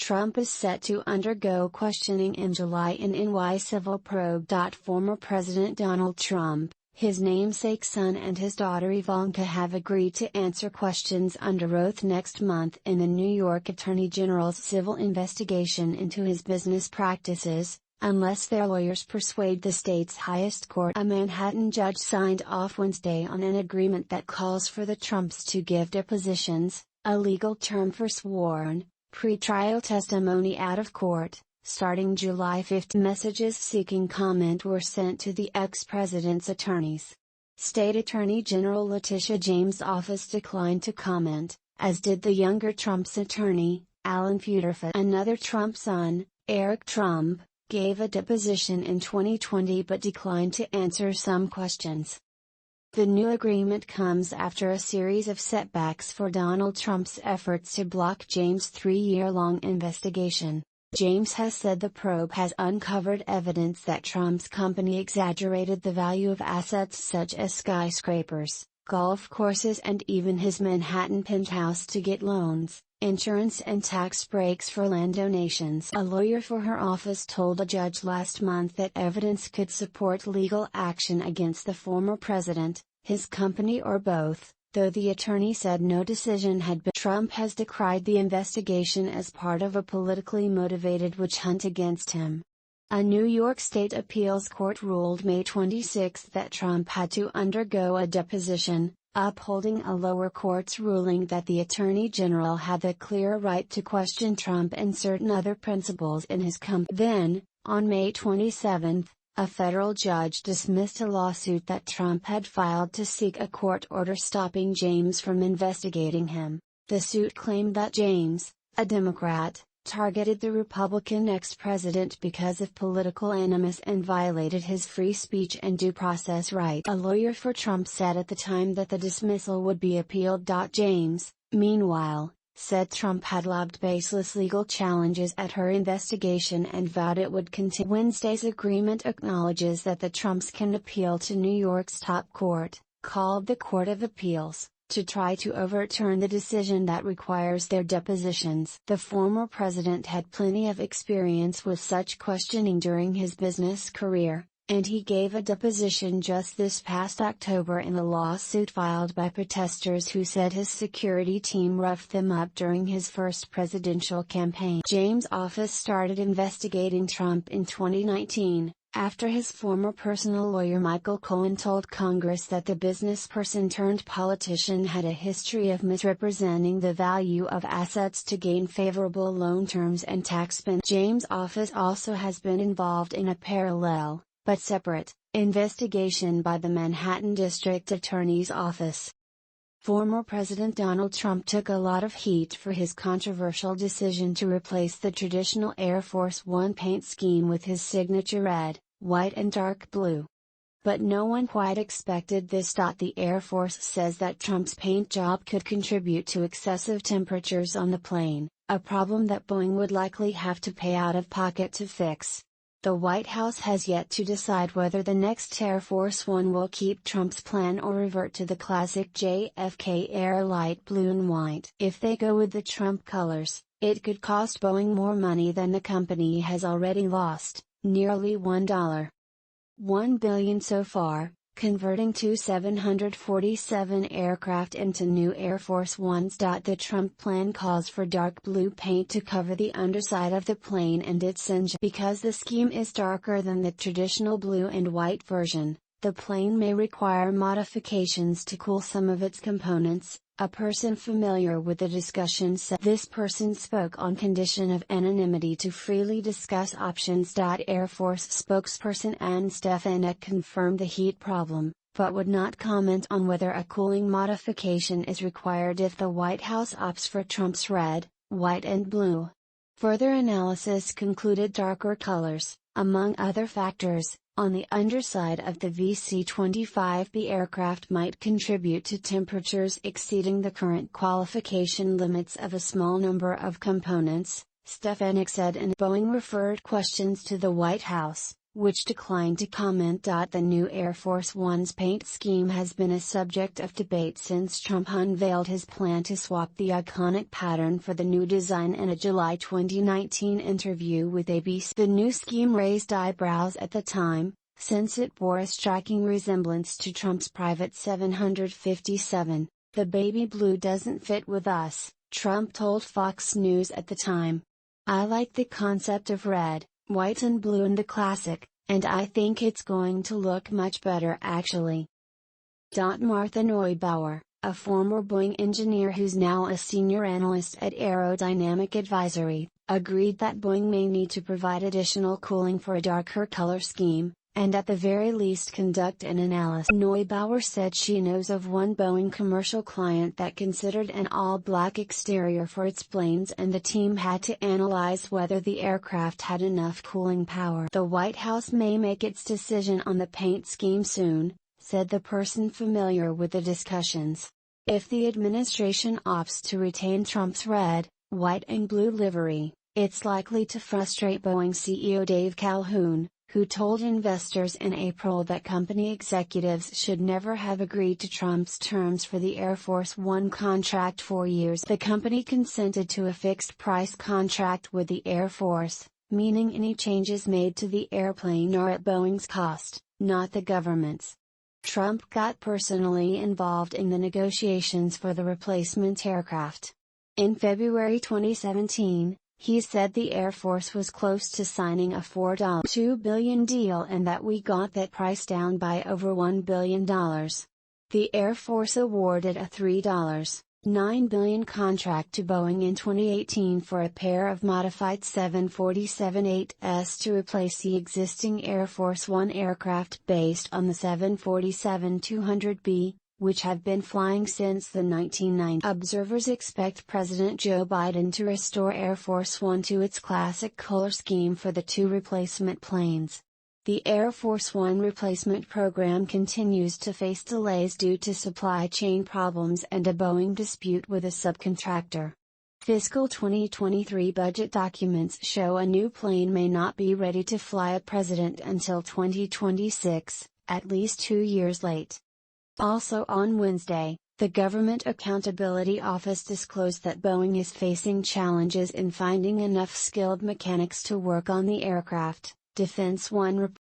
Trump is set to undergo questioning in July in NY civil probe. Former President Donald Trump, his namesake son and his daughter Ivanka have agreed to answer questions under oath next month in the New York Attorney General's civil investigation into his business practices, unless their lawyers persuade the state's highest court. A Manhattan judge signed off Wednesday on an agreement that calls for the Trumps to give depositions, a legal term for sworn, pre-trial testimony out of court, starting July 5. Messages seeking comment were sent to the ex-president's attorneys. State Attorney General Letitia James' office declined to comment, as did the younger Trump's attorney, Alan Futerfa. Another Trump son, Eric Trump, gave a deposition in 2020 but declined to answer some questions. The new agreement comes after a series of setbacks for Donald Trump's efforts to block James' 3-year-long investigation. James has said the probe has uncovered evidence that Trump's company exaggerated the value of assets such as skyscrapers, golf courses and even his Manhattan penthouse to get loans, insurance and tax breaks for land donations. A lawyer for her office told a judge last month that evidence could support legal action against the former president, his company or both, though the attorney said no decision had been. Trump has decried the investigation as part of a politically motivated witch hunt against him. A New York State appeals court ruled May 26 that Trump had to undergo a deposition, upholding a lower court's ruling that the Attorney General had the clear right to question Trump and certain other principals in his company. Then, on May 27, a federal judge dismissed a lawsuit that Trump had filed to seek a court order stopping James from investigating him. The suit claimed that James, a Democrat, targeted the Republican ex-president because of political animus and violated his free speech and due process rights. A lawyer for Trump said at the time that the dismissal would be appealed. James, meanwhile, said Trump had lobbed baseless legal challenges at her investigation and vowed it would continue. Wednesday's agreement acknowledges that the Trumps can appeal to New York's top court, called the Court of Appeals, to try to overturn the decision that requires their depositions. The former president had plenty of experience with such questioning during his business career, and he gave a deposition just this past October in a lawsuit filed by protesters who said his security team roughed them up during his first presidential campaign. James' office started investigating Trump in 2019. After his former personal lawyer Michael Cohen told Congress that the businessperson turned politician had a history of misrepresenting the value of assets to gain favorable loan terms and tax benefits. James' office also has been involved in a parallel, but separate, investigation by the Manhattan District Attorney's Office. Former President Donald Trump took a lot of heat for his controversial decision to replace the traditional Air Force One paint scheme with his signature red, white and dark blue. But no one quite expected this. The Air Force says that Trump's paint job could contribute to excessive temperatures on the plane, a problem that Boeing would likely have to pay out of pocket to fix. The White House has yet to decide whether the next Air Force One will keep Trump's plan or revert to the classic JFK Air light blue and white. If they go with the Trump colors, it could cost Boeing more money than the company has already lost, nearly $1 billion so far, converting two 747 aircraft into new Air Force Ones. The Trump plan calls for dark blue paint to cover the underside of the plane and its engine. Because the scheme is darker than the traditional blue and white version, the plane may require modifications to cool some of its components, a person familiar with the discussion said. This person spoke on condition of anonymity to freely discuss options. Air Force spokesperson Ann Stefanik confirmed the heat problem, but would not comment on whether a cooling modification is required if the White House opts for Trump's red, white and blue. Further analysis concluded darker colors, among other factors, on the underside of the VC-25B aircraft might contribute to temperatures exceeding the current qualification limits of a small number of components, Stefanik said. And Boeing referred questions to the White House, which declined to comment. The new Air Force One's paint scheme has been a subject of debate since Trump unveiled his plan to swap the iconic pattern for the new design in a July 2019 interview with ABC. The new scheme raised eyebrows at the time, since it bore a striking resemblance to Trump's private 757. "The baby blue doesn't fit with us," Trump told Fox News at the time. "I like the concept of red, white and blue in the classic, and I think it's going to look much better actually." Martha Neubauer, a former Boeing engineer who's now a senior analyst at Aerodynamic Advisory, agreed that Boeing may need to provide additional cooling for a darker color scheme, and at the very least conduct an analysis. Neubauer said she knows of one Boeing commercial client that considered an all-black exterior for its planes, and the team had to analyze whether the aircraft had enough cooling power. "The White House may make its decision on the paint scheme soon," said the person familiar with the discussions. "If the administration opts to retain Trump's red, white and blue livery, it's likely to frustrate Boeing CEO Dave Calhoun, who told investors in April that company executives should never have agreed to Trump's terms for the Air Force One contract. 4 years the company consented to a fixed-price contract with the Air Force, meaning any changes made to the airplane are at Boeing's cost, not the government's. Trump got personally involved in the negotiations for the replacement aircraft. In February 2017, he said the Air Force was close to signing a $4.2 billion deal and that we got that price down by over $1 billion. The Air Force awarded a $3.9 billion contract to Boeing in 2018 for a pair of modified 747-8s to replace the existing Air Force One aircraft based on the 747-200B, which have been flying since the 1990s. Observers expect President Joe Biden to restore Air Force One to its classic color scheme for the two replacement planes. The Air Force One replacement program continues to face delays due to supply chain problems and a Boeing dispute with a subcontractor. Fiscal 2023 budget documents show a new plane may not be ready to fly a president until 2026, at least 2 years late. Also on Wednesday, the Government Accountability Office disclosed that Boeing is facing challenges in finding enough skilled mechanics to work on the aircraft, Defense One reported.